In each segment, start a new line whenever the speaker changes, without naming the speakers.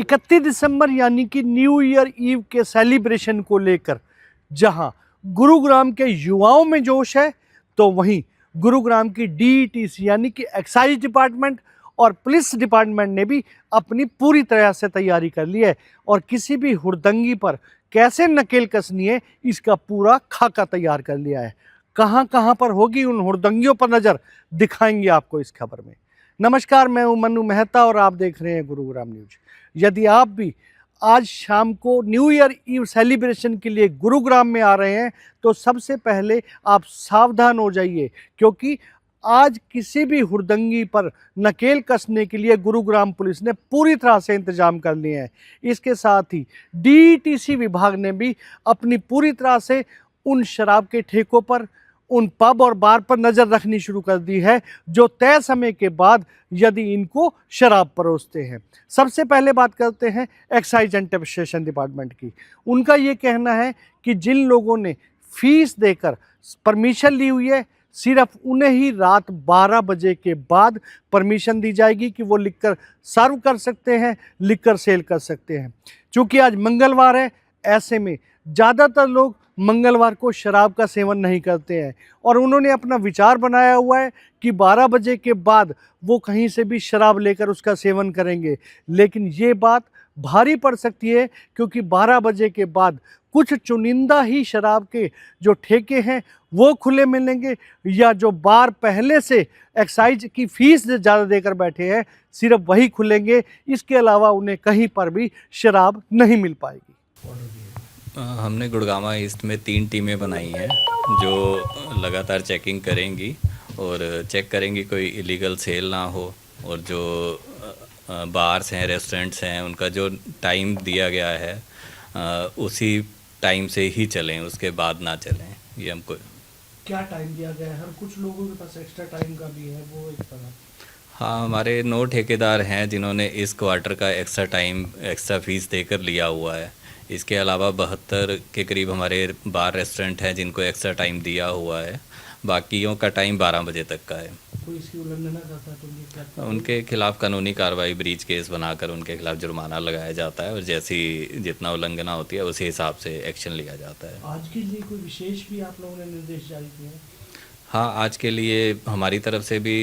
31 दिसंबर यानी कि new year ewe के सेलिब्रेशन को लेकर जहां गुरुग्राम के युवाओं में जोश है, तो वहीं गुरुग्राम की डीईटीसी यानी कि एक्साइज डिपार्टमेंट और पुलिस डिपार्टमेंट ने भी अपनी पूरी तरह से तैयारी कर ली है और किसी भी हुड़दंगी पर कैसे नकेल कसनी है इसका पूरा खाका तैयार कर लिया है। कहां कहां पर होगी उन हुड़दंगियों पर नज़र, दिखाएंगे आपको इस खबर में। नमस्कार, मैं हूं मन्नू मेहता और आप देख रहे हैं गुरुग्राम न्यूज। यदि आप भी आज शाम को न्यू ईयर ईव सेलिब्रेशन के लिए गुरुग्राम में आ रहे हैं तो सबसे पहले आप सावधान हो जाइए, क्योंकि आज किसी भी हुड़दंगी पर नकेल कसने के लिए गुरुग्राम पुलिस ने पूरी तरह से इंतजाम कर लिए हैं। इसके साथ ही डीईटीसी विभाग ने भी अपनी पूरी तरह से उन शराब के ठेकों पर, उन पब और बार पर नज़र रखनी शुरू कर दी है जो तय समय के बाद यदि इनको शराब परोसते हैं। सबसे पहले बात करते हैं एक्साइज एंड टैक्सेशन डिपार्टमेंट की। उनका ये कहना है कि जिन लोगों ने फीस देकर परमिशन ली हुई है, सिर्फ उन्हें ही रात 12 बजे के बाद परमिशन दी जाएगी कि वो लिकर सर्व कर सकते हैं, लिकर सेल कर सकते हैं। चूँकि आज मंगलवार है, ऐसे में ज़्यादातर लोग मंगलवार को शराब का सेवन नहीं करते हैं और उन्होंने अपना विचार बनाया हुआ है कि 12 बजे के बाद वो कहीं से भी शराब लेकर उसका सेवन करेंगे। लेकिन ये बात भारी पड़ सकती है, क्योंकि 12 बजे के बाद कुछ चुनिंदा ही शराब के जो ठेके हैं वो खुले मिलेंगे, या जो बार पहले से एक्साइज की फीस ज़्यादा देकर बैठे हैं सिर्फ वही खुलेंगे। इसके अलावा उन्हें कहीं पर भी शराब नहीं मिल पाएगी।
हमने गुड़गामा ईस्ट में 3 टीमें बनाई हैं जो लगातार चेकिंग करेंगी और चेक करेंगी कोई इलीगल सेल ना हो, और जो बार्स हैं, रेस्टोरेंट्स हैं, उनका जो टाइम दिया गया है उसी टाइम से ही चलें, उसके बाद ना चलें। ये हमको
क्या टाइम दिया गया है? कुछ लोगों के पास एक्स्ट्रा टाइम का भी है, वो एक तरह।
हाँ, हमारे 9 ठेकेदार हैं जिन्होंने इस क्वार्टर का एक्स्ट्रा टाइम, एक्स्ट्रा फीस देकर लिया हुआ है। इसके अलावा 72 के करीब हमारे बार रेस्टोरेंट हैं जिनको एक्स्ट्रा टाइम दिया हुआ है। बाकियों का टाइम 12 बजे तक का है।
कोई इसकी उल्लंघन करता है तो
उनके खिलाफ कानूनी कार्रवाई, ब्रीच केस बनाकर उनके खिलाफ जुर्माना लगाया जाता है और जैसी जितना उल्लंघना होती है उसी हिसाब से एक्शन लिया जाता है।
आज के लिए कोई विशेष भी आप लोगों ने निर्देश जारी किए हैं?
हाँ, आज के लिए हमारी तरफ से भी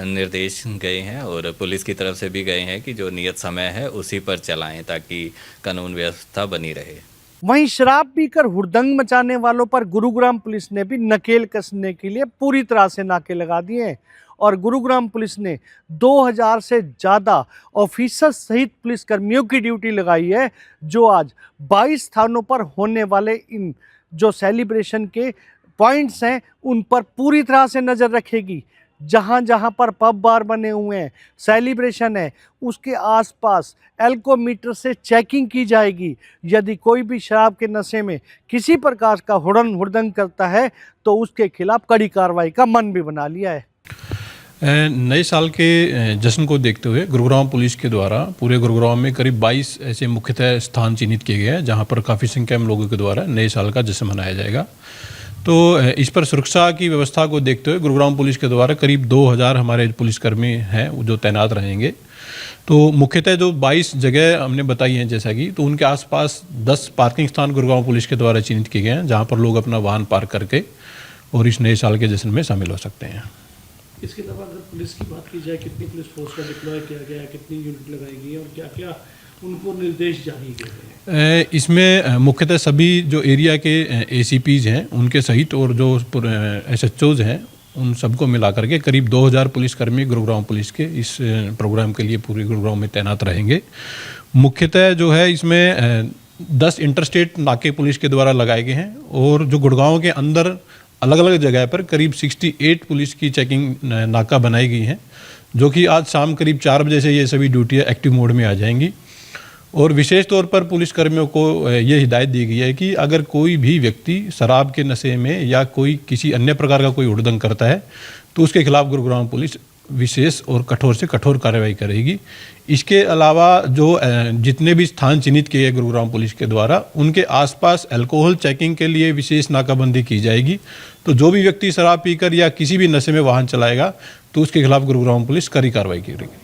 निर्देश गए हैं और पुलिस की तरफ से भी गए हैं कि जो नियत समय है उसी पर चलाएं ताकि कानून व्यवस्था बनी रहे।
वहीं शराब पीकर हुड़दंग मचाने वालों पर गुरुग्राम पुलिस ने भी नकेल कसने के लिए पूरी तरह से नाके लगा दिए हैं और गुरुग्राम पुलिस ने 2000 से ज़्यादा ऑफिसर सहित पुलिसकर्मियों की ड्यूटी लगाई है, जो आज 22 स्थानों पर होने वाले इन जो सेलिब्रेशन के पॉइंट्स हैं उन पर पूरी तरह से नज़र रखेगी। जहां जहां पर पब बार बने हुए हैं, सेलिब्रेशन है, उसके आसपास एल्कोमीटर से चेकिंग की जाएगी। यदि कोई भी शराब के नशे में किसी प्रकार का हुड़दंग करता है तो उसके खिलाफ कड़ी कार्रवाई का मन भी बना लिया है।
नए साल के जश्न को देखते हुए गुरुग्राम पुलिस के द्वारा पूरे गुरुग्राम में करीब 22 ऐसे मुख्यतः स्थान चिन्हित किए गए हैं जहां पर काफ़ी संख्या में लोगों के द्वारा नए साल का जश्न मनाया जाएगा। तो इस पर सुरक्षा की व्यवस्था को देखते हुए गुरुग्राम पुलिस के द्वारा करीब 2000 हमारे पुलिसकर्मी हैं जो तैनात रहेंगे। तो मुख्यतः जो 22 जगह हमने बताई हैं जैसा कि, तो उनके आसपास 10 पार्किंग स्थान गुरुग्राम पुलिस के द्वारा चिन्हित किए गए हैं जहां पर लोग अपना वाहन पार्क करके और इस नए साल के जश्न में शामिल हो सकते हैं।
इसके अलावा अगर पुलिस की बात की जाए, कितनी पुलिस फोर्स का डिप्लॉय किया गया है, कितनी यूनिट लगाई गई है और क्या क्या उनको निर्देश जारी किए गए हैं?
इसमें मुख्यतः सभी जो एरिया के एसीपीज हैं उनके सहित और जो एसएचओज हैं उन सबको मिला करके करीब 2000 पुलिसकर्मी गुरुग्राम पुलिस के इस प्रोग्राम के लिए पूरे गुरुग्राम में तैनात रहेंगे। मुख्यतः जो है इसमें 10 इंटरस्टेट नाके पुलिस के द्वारा लगाए गए हैं और जो गुड़गांव के अंदर अलग अलग जगह पर करीब 68 पुलिस की चेकिंग नाका बनाई गई हैं, जो कि आज शाम करीब 4 बजे से ये सभी ड्यूटियाँ एक्टिव मोड में आ जाएंगी। और विशेष तौर पर पुलिसकर्मियों को ये हिदायत दी गई है कि अगर कोई भी व्यक्ति शराब के नशे में या कोई किसी अन्य प्रकार का कोई हुड़दंग करता है तो उसके खिलाफ गुरुग्राम पुलिस विशेष और कठोर से कठोर कार्रवाई करेगी। इसके अलावा जो जितने भी स्थान चिन्हित किए गए गुरुग्राम पुलिस के द्वारा उनके आसपास अल्कोहल चेकिंग के लिए विशेष नाकाबंदी की जाएगी। तो जो भी व्यक्ति शराब पीकर या किसी भी नशे में वाहन चलाएगा तो उसके खिलाफ गुरुग्राम पुलिस कड़ी कार्रवाई करेगी।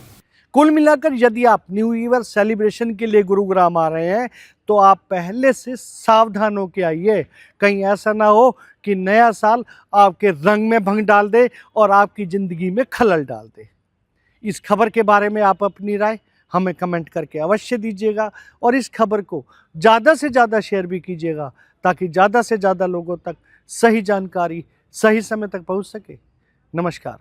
कुल मिलाकर यदि आप न्यू ईयर सेलिब्रेशन के लिए गुरुग्राम आ रहे हैं तो आप पहले से सावधान होकर आइए, कहीं ऐसा ना हो कि नया साल आपके रंग में भंग डाल दे और आपकी ज़िंदगी में खलल डाल दे। इस खबर के बारे में आप अपनी राय हमें कमेंट करके अवश्य दीजिएगा और इस खबर को ज़्यादा से ज़्यादा शेयर भी कीजिएगा ताकि ज़्यादा से ज़्यादा लोगों तक सही जानकारी सही समय तक पहुंच सके। नमस्कार।